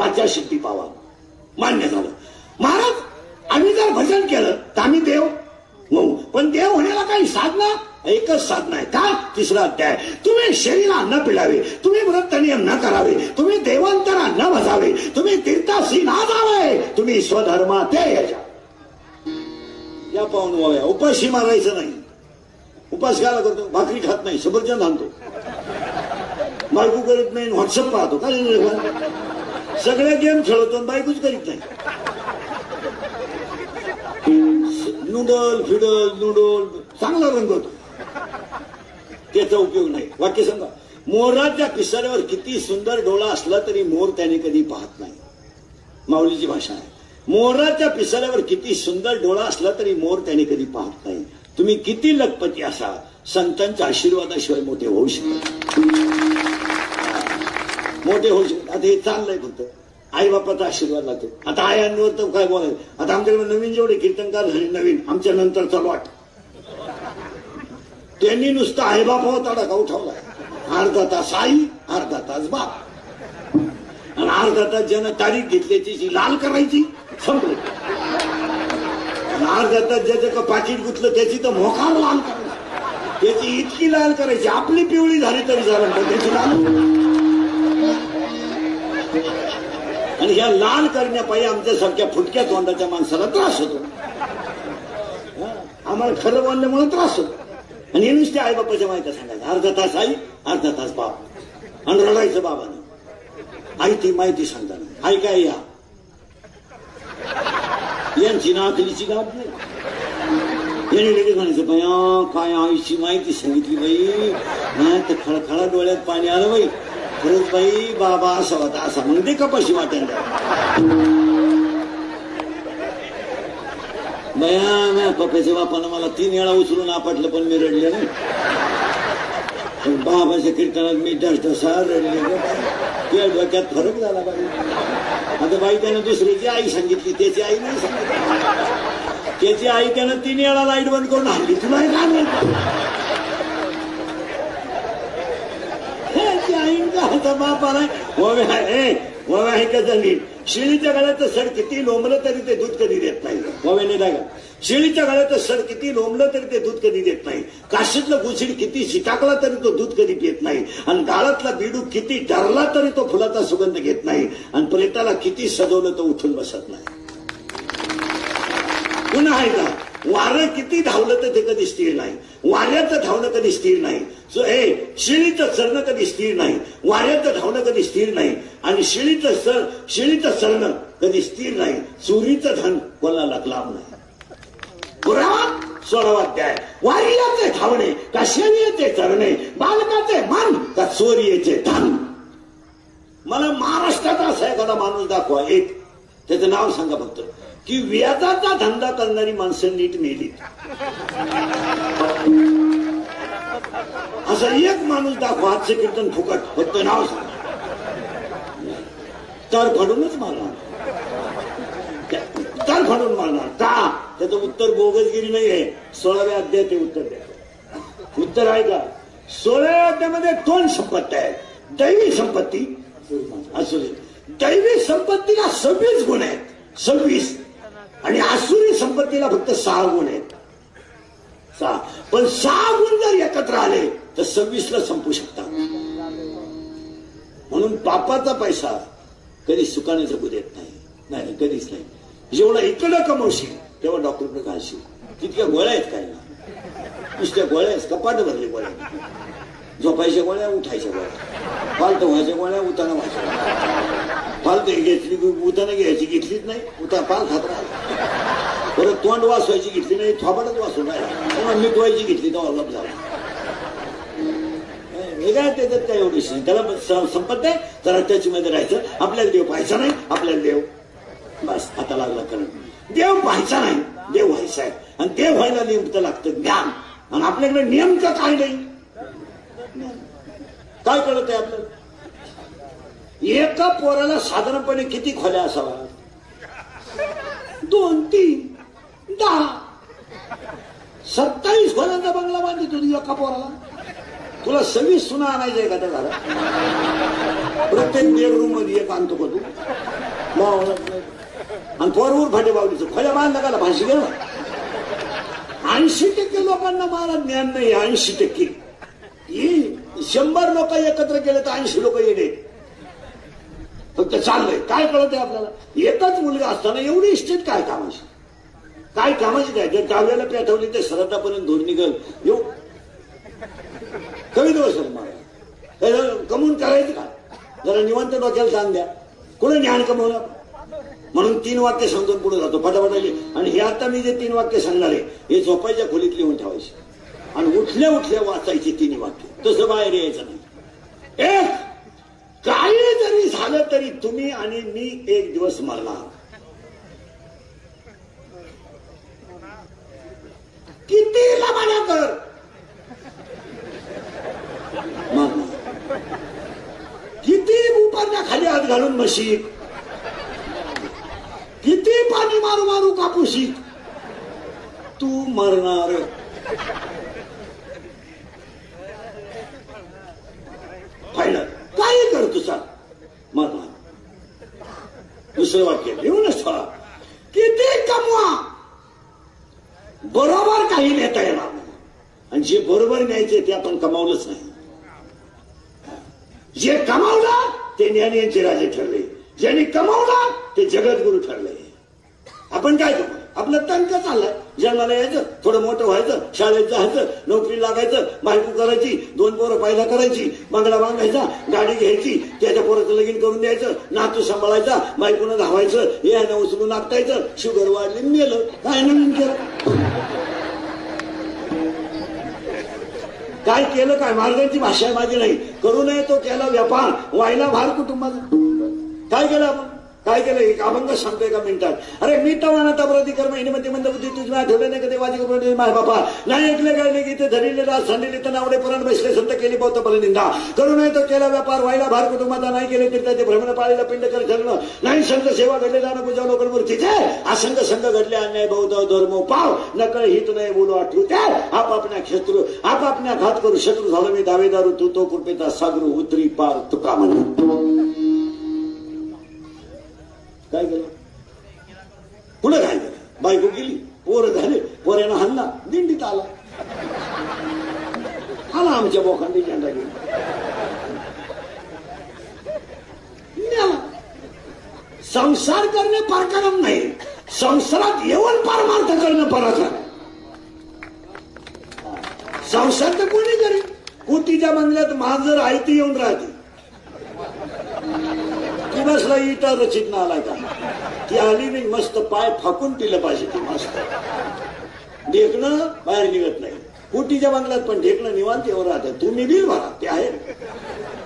वाचा सिद्धी पावा. मान्य झालं. महाराज आम्ही जर भजन केलं तर आम्ही देव होऊ, पण देव होण्याला काही साधना, एकच साधना आहे. का? तिसरा अध्याय. तुम्ही शरीराला न पिळावे, तुम्ही व्रत नियम न करावे, तुम्ही देवांतरा न भजावे, तुम्ही तीर्थासी ना जावे, तुम्ही स्वधर्मा ते याच्या. या पाहून वाया. उपाशी मारायचं नाही. उपास घ्यायला करतो, भाकरी खात नाही, सफरचंद आणतो, बायको करीत नाही, व्हॉट्सअप पाहतो. काय सगळे गेम खेळतो, बायकोच करीत नाही. नूडल फिडल नूडल चांगला रंग होतो, त्याचा उपयोग नाही. वाक्य सांगा. मोराच्या पिसाऱ्यावर किती सुंदर डोळा असला तरी मोर त्याने कधी पाहत नाही. माऊलीची भाषा आहे. मोराच्या पिसाऱ्यावर किती सुंदर डोळा असला तरी मोर त्याने कधी पाहत नाही. तुम्ही किती लखपती असा, संतांच्या आशीर्वादाशिवाय मोठे होऊ शकत, मोठे होऊ शकत. आता हे चाललंय फक्त आई बापाचा आशीर्वाद लागतो. आता आयांवर तर काय बोलायचं. आता आमच्याकडे नवीन जेवढे कीर्तनकार झाले नवीन, आमच्या नंतरचा लॉट, त्यांनी नुसतं आई बापावर तडाखा उठवलाय. अर्धा तास आई, अर्धा तास बाप, आणि अर्धा तास ज्यानं तारीख घेतल्याची लाल करायची संपली, आणि अर्धा तास ज्याचं पाकिट गुतलं त्याची तर मोकार लाल करायची, त्याची इतकी लाल करायची आपली पिवळी झाली तरी झालं पण त्याची लाल. आणि ह्या लाल करण्यापायी आमच्यासारख्या फुटक्या तोंडाच्या माणसाला त्रास होतो. आम्हाला खरं बोलल्यामुळे त्रास होतो. आणि हे नुसते आई बापाच्या माहिती सांगायचं. अर्धा तास आई, अर्धा तास बाप, आणि रडायचं बाबाने. आई ती माहिती सांगताना आई काय या यांची नाकलीची गाठ नाही. याने लगेच म्हणायचं बया काय आईची माहिती सांगितली बाई, नाही तर खळखळा डोळ्यात पाणी आलं बाई, खरंच बाई बाबा असा होता असा. मग ते कपाशी वाटायला बया पप्याच्या बापानं मला 3 वेळा उचलून आपटलं पण मी रडले नाही. बाबाच्या कीर्तनात मी ढसा रडले. त्या डोक्यात फरक झाला बाई. आता बाई त्यानं दुसऱ्याची आई सांगितली, त्याची आई नाही सांगितली. त्याची आई त्यानं 3 वेळा लाईट बंद करून आणली. तुला काय म्हणतो बाप आलाय वव्या आहे का जमीन. शिळीच्या गळ्याचं सड किती लोंबलं तरी ते दूध कधी देत नाही. वव्याने काय शिळीच्या गळ्याचं सड किती लोंबलं तरी ते दूध कधी देत नाही. काशीतलं गुसडी किती शिटाकला तरी तो दूध कधी पित नाही. आणि गाळातला बिडूक किती डरला तरी तो फुलाचा सुगंध घेत नाही. आणि प्रेताला किती सजवलं तो उठून बसत नाही. पुन्हा आहे का वारं किती धावलं तर ते कधी स्थिर नाही. वाऱ्याचं धावणं कधी स्थिर नाही. शिळीचं चरणं कधी स्थिर नाही. वाऱ्याचं धावणं कधी स्थिर नाही. आणि शिळीचं चरणं कधी स्थिर नाही. चोरीचं धन कोणाला लाभ नाही. पुरावा 16वा अध्याय. वाऱ्याचे धावणे का शिळीचे चरणे, बालकाचे मन का चोरीचे धन. मला महाराष्ट्रात असा एखादा माणूस दाखवा, एक त्याचं नाव सांगा फक्त, की व्याजाचा धंदा करणारी माणसं नीट मेली. असं एक माणूस दाखवा आजचे कीर्तन फुकट, फक्त नाव सांगा. तर फाडूनच मारणार, तर फाडून मारणार. का? त्याचं उत्तर बोगसगिरी नाही आहे. 16व्या अध्यायात ते उत्तर द्या. उत्तर आहे का? 16व्या अध्यायामध्ये 2 संपत्ती आहेत. दैवी संपत्ती असू दे. दैवी संपत्तीला 26 गुण आहेत. 26. आणि आसुरी संपत्तीला फक्त 6 गुण आहेत. 6. पण 6 गुण जर एकत्र आले तर 26ला संपू शकतात. म्हणून पापाचा पैसा कधी सुखाने जगू देत नाही. नाही कधीच नाही. जेवढा इकडं कमवशील तेव्हा डॉक्टरकडे घालशील. तितक्या गोळ्या आहेत काय ना, नुसत्या गोळ्या आहेत. कपाट भरले गोळ्या. झोपायच्या गोळ्या, उठायच्या गोळ्या, फालतू व्हायच्या गोळ्या, उताना व्हायच्या. फालतू घेतली उताना घ्यायची घेतलीच नाही, उता पाल खात राहिला. परत तोंड वाचवायची घेतली नाही, थोबाडच वाचून राहिला. मिटवायची घेतली तर अवलंब झाला. वेगळ्या त्याच्यात काय एवढी त्याला संपत नाही. तर त्याच्यामध्ये राहायचं. आपल्याला देव पाहायचा नाही. आपल्याला देव बस आता लागला कारण देव पाहायचा नाही, देव व्हायचा आहे. आणि देव व्हायला नेमकं लागतं ज्ञान. आणि आपल्याकडे नेमकं काय नाही. काय कळत आहे आपल्याला? एका पोराला साधारणपणे किती खोल्या असावा? 2, 3, 10, 27 खोल्यांचा बंगला बांधितो एका पोराला. तुला 26 सुना आणायचंय का त्या घरात? प्रत्येक बेडरूम मध्ये एक आणतो का तू? आणि पोरवर फाटे बावलीचं खोल्या बांध नका भाषी गेलं. 80% लोकांना मला ज्ञान नाही. 80% 100 लोक एकत्र केले तर 80 लोक येणे. फक्त चाललंय काय कळत आहे आपल्याला? एकच मुलगा असताना एवढी इस्टेट काय कामाची? काय कामाची काय? जर काव्याला पेटवली ते सरतापर्यंत धोर निघल. येऊ कमी दिवस मला कमवून करायचं का? जरा निवांत डोक्याला ताण द्या. कुठे ज्ञान कमवणार? म्हणून 3 वाक्य समजून पुढे जातो पटापटाली. आणि हे आता मी जे 3 वाक्य सांगणार आहे हे झोपायच्या खोलीत लिहून ठेवायचे आणि उठल्या उठल्या वाचायची 3 वाक्य. तसं बाहेर यायचं नाही. एक काही जरी झालं तरी तुम्ही आणि मी एक दिवस मरणार. किती लबाड्या कर मरणार. किती उपारण्या खाली हात घालून मशीक, किती पाणी मारू मारू कापूशी, तू मरणार. फायनल काही कर तुझा मरणार. दुसरं वाक्य लिहूनच ठेवा. किती कमवा बरोबर काही नेता येणार नाही. आणि जे बरोबर न्यायचे ते आपण कमावलंच नाही. जे कमावलं ते ज्ञानींचे राजे ठरले. ज्यांनी कमावलं ते जगद्गुरु ठरले. आपण काय करू? आपलं तंक चाललंय. जन्माला यायचं, थोडं मोठं व्हायचं, शाळेत जायचं, नोकरी लागायचं, बायको करायची, 2 पोरं पायदा करायची, बंगला बांधायचा, गाडी घ्यायची, त्याच्या पोराचं लगीन करून द्यायचं, नातू सांभाळायचा, बायकोनं धावायचं, यानं उचलून आपटायचं, शुगर वाढली मेलं. काय नवीन केलं? काय केलं? काय मार्गांची भाषा माझी नाही. करू नये तो केला व्यापार, व्हायला भार कुटुंबाचा. काय केलं आपण? काय केलं? एक अभंग सांगतोय एका मिनिटात. अरे मी तवाना तब्रती कर्म हिनीमध्ये मंदबुद्धी तुझ्या ठेवले नाही कधी वाजी कपडे माय बापा नाही ऐकले गायले गीते धरिले राज सांडिले तर नावडे पुराण बसले संत केली बहुत बल निंदा. करू नये तो केला व्यापार, व्हायला भार कुटुंबाचा. नाही केले तर त्याचे भ्रमण पाळीला पिंड कर ठरलं. नाही संत सेवा घडले जाणं पूजा लोकन मूर्तीचे. असंग संघ घडले अन्याय बहुधा धर्म पाव नकळ हित नाही बोलू आठवते. आपापल्या शत्रू आपापल्या घात करू शत्रू झालं मी दावेदारू तू तो कृपेचा सागर उतरी पार तुका म्हणून. काय केलं? पुढे काय केलं? बायको गेली, पोरं झाले, पोऱ्यानं हल्ला, दिंडीत आला आमच्या बोखांडी झेंडा घेऊन. संसार करणे पराक्रम नाही, संसारात येऊन परमार्थ करणं पराक्रम. संसार तर कोणी करेल? कुटीच्या बंगल्यात मांजर आयती येऊन राहते. ती बसला इटा रचित ना आला का? ती आली नाही, मस्त पाय फाकून पिलं पाहिजे. ती मस्त ढेकणं बाहेर निघत नाही. कुटीच्या बंगल्यात पण ढेकणं निवांत येऊन राहतं. तुम्ही बिल भरा, ते आहे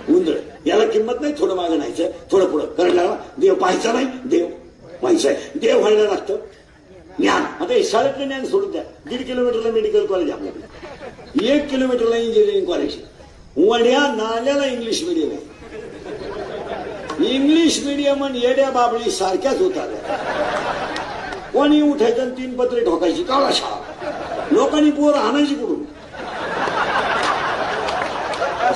उंदळ. याला किंमत नाही. थोडं मागं न्यायचं, थोडं पुढं करायला. देव पाहायचा नाही, देव व्हायचंय. देव व्हायला लागतं. ज्ञान आता हे शाळेतलं ज्ञान सोडून द्या. 1.5 किलोमीटरला मेडिकल कॉलेज आपल्याकडे, 1 किलोमीटरला इंजिनिअरिंग कॉलेज. वड्या नाल्याला इंग्लिश मिडियम आहे. इंग्लिश मिडियम आणि येड्या बाबळी सारख्याच होतात. कोणी उठायचं 3 पत्रे ठोकायची. काळा शाळा. लोकांनी पोर आणायची कुठून?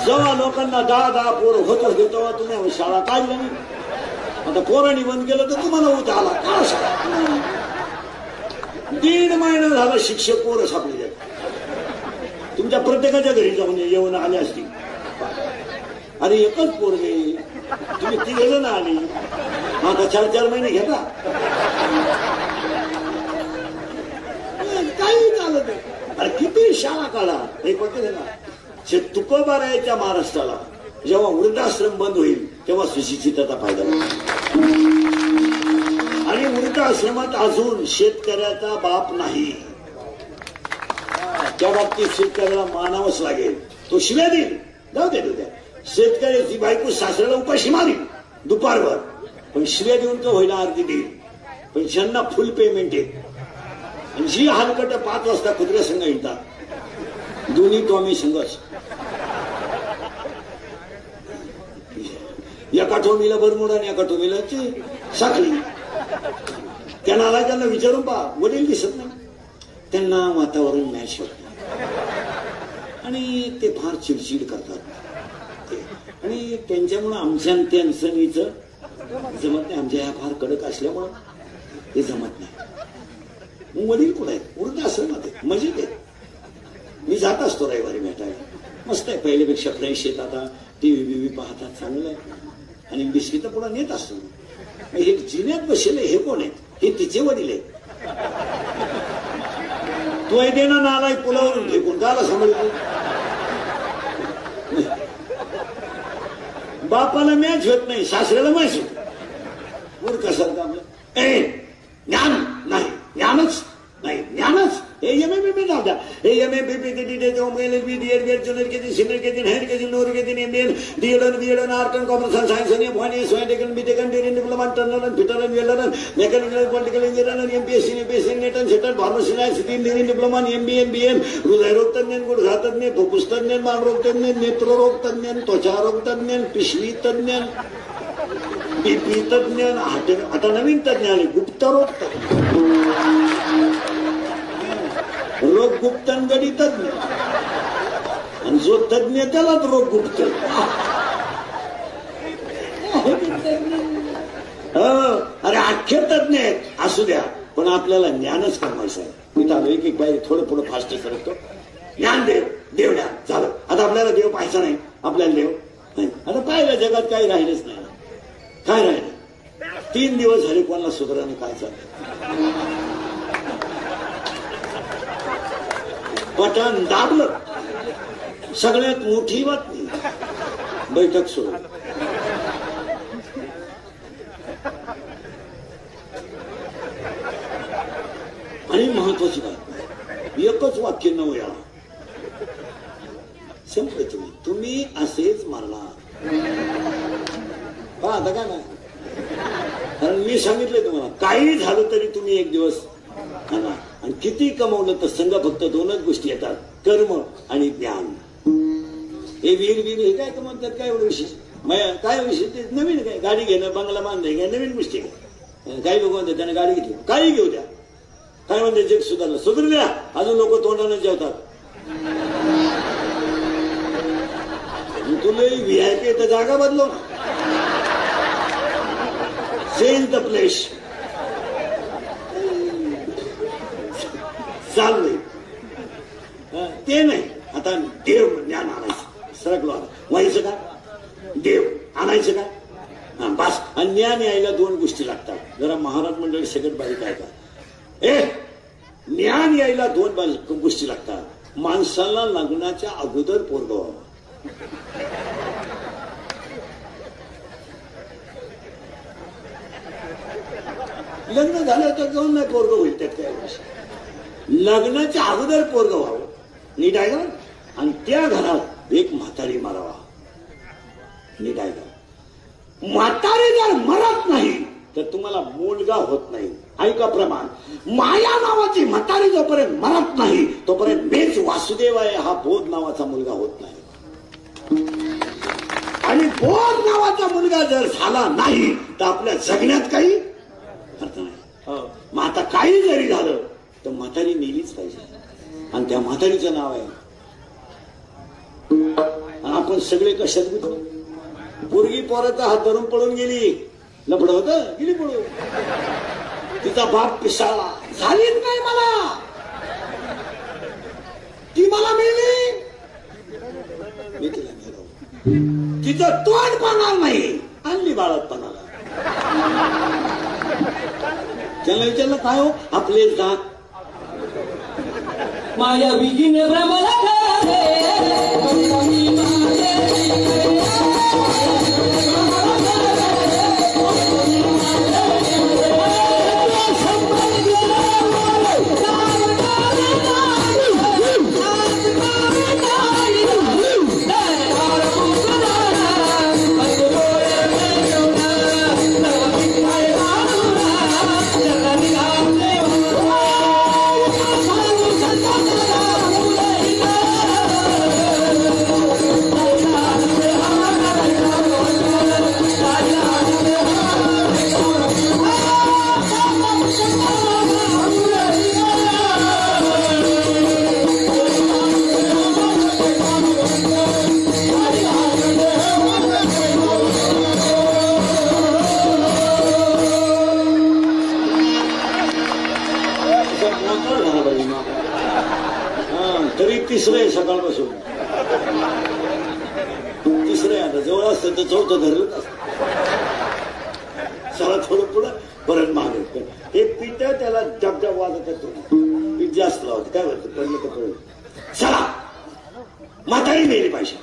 जेव्हा लोकांना 10 पोर होत होते तेव्हा तुम्ही शाळा काढली नाही. आता पोरांनी बंद केलं तर तुम्हाला उठा आला. काळा शाळा. 1.5 महिना झाला शिक्षक पोरं सापडले. तुमच्या प्रत्येकाच्या घरी जाऊन येऊन आले असतील. अरे एकच पोरगे, तुम्ही 3 जण आली, आता 4-4 महिने घेता. काही चालत नाही. अरे किती शाळा काढा. एक वाक्य ना, तुकोबारायच्या महाराष्ट्राला जेव्हा वृद्धाश्रम बंद होईल तेव्हा सुशिक्षितता फायदा होईल. आणि वृद्धाश्रमात अजून शेतकऱ्याचा बाप नाही. त्या बाबतीत शेतकऱ्याला मानावंच लागेल. तो शिव्या देईल, जाऊ दे तुझ्या. शेतकऱ्याची बायको सासऱ्याला उपाशी मारी दुपारभर, पण शिव्या देऊन का होईना अर्धी देईल. पण ज्यांना फुल पेमेंट आहे आणि जी हलकट 5 वाजता कुत्र्या संघ येतात, दोन्ही तो आम्ही संघच. एका टोमीला बरमुडा आणि एका टोमीला साखळी. त्यांना विचारून पहा, वडील दिसत नाही त्यांना, वातावरण मॅच होत नाही. आणि ते फार चिडचिड करतात आणि त्यांच्यामुळं आमच्या त्यांचं जमत नाही. आमच्या ह्या फार कडक असल्यामुळं हे जमत नाही. वडील कुठे आहेत? वृद्धाश्रमात आहेत, मजेत आहेत. मी जात असतो रविवारी भेटायला. मस्त आहे, पहिल्यापेक्षा फ्रेश येत. आता टीव्ही बीव्ही पाहतात, चांगलं आहे. आणि बिस्किट पुढे नेत असतो. हे जिन्यात बसले हे कोण आहेत? हे तिचे वडील आहेत. तो देना नालाय पुलावरून फेकून काला समजतो. बापाला मॅच होत नाही, सासऱ्याला मॅच होत. मूर्ख सारखं आपलं ज्ञान नाही, ज्ञानच नाही, ज्ञानच. हे एम ए जाऊ द्या. हे M A senior KG higher KG lower KG MBA DED art and commerce and science आणि BTech diploma turner fitter welder mechanical political engineer MPSC UPSC net and settle pharmacy city diploma MBA MBM हृदयरोग तज्ञ गुडघा तज्ञ फुफ्फुस तज्ञ मानरोग तज्ञ नेत्ररोग तज्ञ त्वचारोग तज्ञ पिशवी तज्ञ BP तज्ञ आता नवीन तज्ञ आले गुप्तरोग तज्ञ रोग गुप्तन गडी तज्ञ आणि जो तज्ञ त्यालाच रोग गुप्त. अरे अख्खे तज्ञ आहेत असू द्या, पण आपल्याला ज्ञानच कमवायचं आहे. मी तर एक बाई थोडं पुढं फास्ट सरकतो. ज्ञान देव देवड्या झालं. आता आपल्याला देव पाहायचा नाही, आपल्याला देव नाही. आता पाहिलं जगात काही राहिलंच नाही. काय राहिलं? 3 दिवस झाले कोणाला सुधाराने काय चाललं. बटन दाबलं, सगळ्यात मोठी बातमी बैठक सुरू. आणि महत्वाची बातमी, एकच वाक्य 9 वेळा संपले. तुम्ही असेच मारणार. आता काय नाही, कारण मी सांगितलंय तुम्हाला काही झालं तरी तुम्ही एक दिवस आणा. आणि किती कमवलं तर संघ फक्त 2च गोष्टी येतात, कर्म आणि ज्ञान. हे वीर हे काय कमवतात? काय एवढं विशेष? काय विशेष? ते नवीन काय गाडी घेणं, बंगला बांधणं काय नवीन गोष्टी काय? काही लोक म्हणतात त्याने गाडी घेतली, काही घेऊ द्या. काय म्हणते जग सुधारलं, सुधरू द्या. अजून लोक तोंडाने जेवतात. तुला VIP तर जागा बदलव ना. Change the place. चाललंय ते नाही. आता देव ज्ञान आणायचं, सरकलो आता व्हायचं का? देव आणायचं का? बस. आणि ज्ञान यायला 2 गोष्टी लागतात. जरा महाराज मंडळी सगळ्यात बारीक आहे का? ज्ञान यायला 2 गोष्टी लागतात. माणसाला लग्नाच्या अगोदर पोरगं व्हावं. लग्न झालं तर जाऊन नाही पोरगं होईल. त्यात काय लग्नाच्या अगोदर पोरगं व्हावं. नीट आहे का? आणि त्या घरात एक म्हातारी मारावा. नीट आहे का? म्हातारी जर मरत नाही तर तुम्हाला मुलगा होत नाही. ऐका प्रमाण. माया नावाची म्हातारी जोपर्यंत मरत नाही तोपर्यंत बेच वासुदेव आहे हा बोध नावाचा मुलगा होत नाही. आणि बोध नावाचा मुलगा जर झाला नाही तर आपल्या जगण्यात काही अर्थ नाही. मग आता काही जरी झालं तर म्हातारी नेलीच पाहिजे. आणि त्या म्हातारीचं नाव आहे. आपण सगळे कशात गुंतलो. पोरगी पोराचा हात धरून पळून गेली, लपड होत गेली पळून. तिचा बाप पिसाळला, झालीच नाही मला, ती मला मिळली, मी तिला मिळव. तिचं तोंड पाहणार नाही, आणली बाळात पानाला. त्याला विचारलं काय हो? आपले दात माया विकीने भ्रमला सकाळपासून तिसरं आता जवळ असतं तर चौथं धरलं असतं. चला थोडं पुढं परत मागे हे पीठ त्याला डबडब वाजत पीठ जास्त लावत काय म्हणतं पडलं तर पडलं. चला म्हातारी मेली पाहिजे.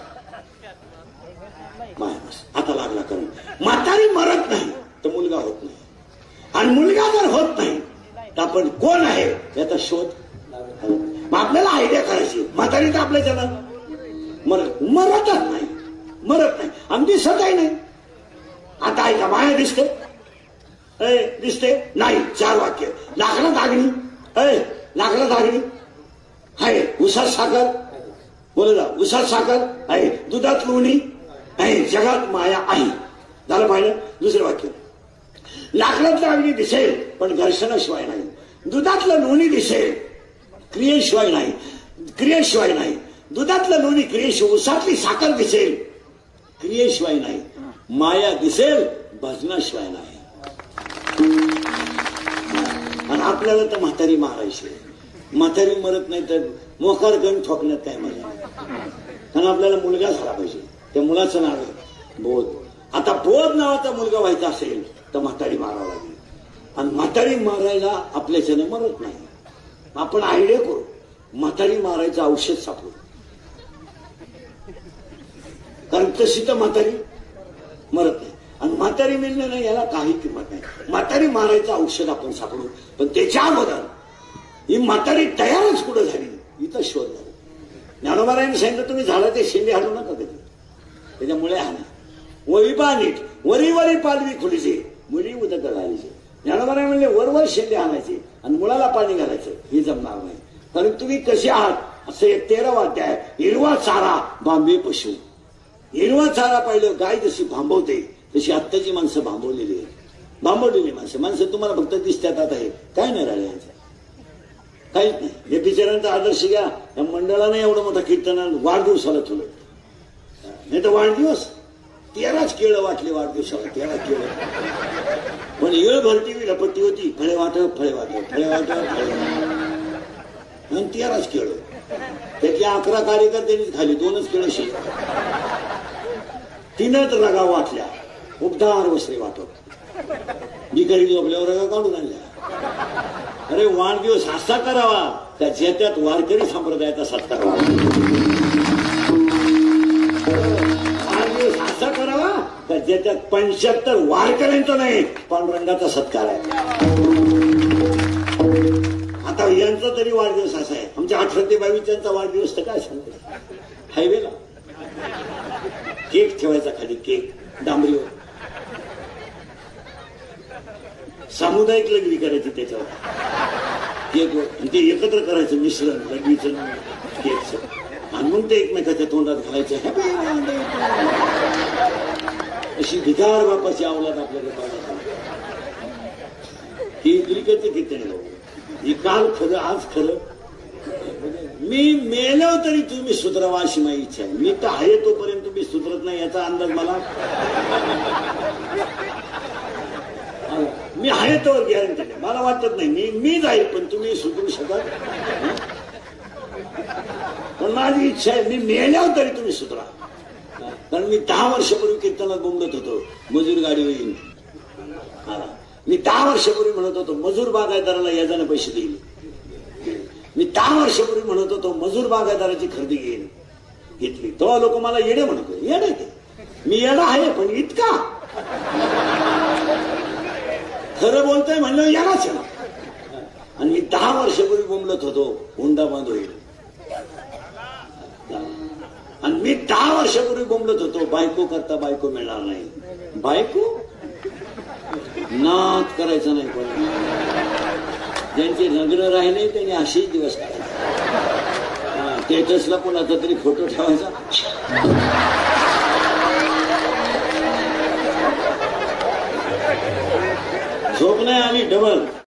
आता लागला करून म्हातारी मरत नाही तर मुलगा होत नाही आणि मुलगा जर होत नाही तर आपण कोण आहे याचा शोध. मग आपल्याला आयडिया करायची. म्हातारी तर आपल्या जनात मरतच नाही आणि दिसतही नाही. आता ऐका माया दिसते दिसते नाही. 4 वाक्य. लाकडा दागणी लाकडा दागणी आहे. उसात साखर बोलला उसात साखर आहे. दुधात लोणी आहे. जगात माया आहे. झालं पाहिलं. दुसरं वाक्य. लाकडात लागणी दिसेल पण घर्षणाशिवाय नाही. दुधातलं लोणी दिसेल क्रियेशिवाय नाही. दुधातलं लोणी क्रियेशिवाय. उसातली साखर दिसेल क्रियेशिवाय नाही. माया दिसेल भजनाशिवाय नाही. आणि आपल्याला तर म्हातारी मारायची. म्हातारी मरत नाही तर मोकार गण ठोकण्यात काय मजा. कारण आपल्याला मुलगा झाला पाहिजे. त्या मुलाचं नाव आहे बोध. आता बोध नावाचा मुलगा व्हायचा असेल तर म्हातारी मारावं लागेल. आणि म्हातारी मारायला आपल्याच्याने मरत नाही. आपण आयडिया करू. म्हातारी मारायचं औषध सापडू. कारण तशी तर म्हातारी मरत नाही. आणि म्हातारी मिळणं नाही याला काही किंमत नाही. म्हातारी मारायचं औषध आपण सापडू. पण त्याच्या अगोदर ही म्हातारी तयारच कुठं झाली इथं शोध झाला. ज्ञानोबारायांनी सांगितलं तुम्ही झाडाचे शेंडे हाणू नका कधी. त्याच्यामुळे हाना वरी पा नीट वरी वरी पालवी खुलीचे मुली उदक घालायचे. ज्ञानोबाराय म्हणले वर शेंडे आणायचे आणि मुळाला पाणी घालायचं हे जमणार नाही. कारण तुम्ही कसे आहात असं 13 वाक्य आहे. हिरवा चारा भांबे पशु. हिरवा चारा पाहिलं गाय जशी भांबवते तशी आत्ताची माणसं भांबवलेली आहे. भांबवलेली माणसं तुम्हाला फक्त दिसतात. आता हे काय नाही राहिले यांचं काहीच नाही. हे बिचाऱ्यांचा आदर्श घ्या. या मंडळाने एवढं मोठं कीर्तन वाढदिवसाला ठेवलं. नाही तर वाढदिवस 13च केळं वाटले वाढदिवसाला. 13 केळं पण येळ भरती लपट्टी होती. फळे वाटप 13च केळं. त्यातले 11 कार्यकर्त्यांनीच खाली 2च केळं शिल्लक. 3च रगा वाटल्या. उपदार वस्त्रे वाटप. बिकारी झोपल्यावर रगा काढून आणल्या. अरे वाढदिवस असा करावा त्या ज्याच्यात वारकरी संप्रदायाचा सत्कार व्हावा. वाढदिवस असा करावा त्या ज्याच्यात 75 वारकऱ्यांचा नाही पांडुरंगाचा सत्कार आहे. आता यांचा तरी वाढदिवस असा आहे. आमच्या 18 ते 22 वाढदिवस तर काय सांगतो. हायवेला केक ठेवायचा खाली. केक डांबरीवर. सामुदायिक लग्नी करायची त्याच्यावर केकवर. ते एकत्र करायचं मिश्रण लग्नीचं केकचं. आणि मग ते एकमेकाच्या तोंडात घालायचं. अशी भिकार बापाची अवलाद आपल्याकडे पाहिजे. ही इंद्रिकेचं कीर्तन आहे. ही काल खरं आज खरं. मी मेलो तरी तुम्ही सुधरावा अशी माझी इच्छा आहे. मी तर आहे तोपर्यंत तुम्ही सुधरत नाही याचा अंदाज मला. मी आहे तो गॅरंटी नाही. मला वाटत नाही मी जाईल पण तुम्ही सुधरू शकाल. पण माझी इच्छा आहे मी मेल्यावर तरी तुम्ही सुधरा. कारण मी 10 वर्षापूर्वी कीर्तनात बोंबलत होतो मजूर गाडी होईल. मी 10 वर्षापूर्वी म्हणत होतो मजूर बागायतदाराला याजाने पैसे देईल. मी 10 वर्षापूर्वी म्हणत होतो मजूर बागायतदाराची खरेदी घेतली. तेव्हा लोक मला येडे म्हणत होते. येडे ते मी येडा आहे पण इतका खरं बोलतोय म्हणलं यालाच ना. आणि मी 10 वर्षापूर्वी बोंबलत होतो हुंडा बंद होईल. आणि मी 10 वर्षापूर्वी बोंबलत होतो बायको करता बायको मिळणार नाही. बायको नाद करायचं नाही. पण ज्यांचे लग्न राहिले त्यांनी असेच दिवस काढायचे. स्टेटसला कोणाचा तरी फोटो ठेवायचा. झोप नाही आली डबल.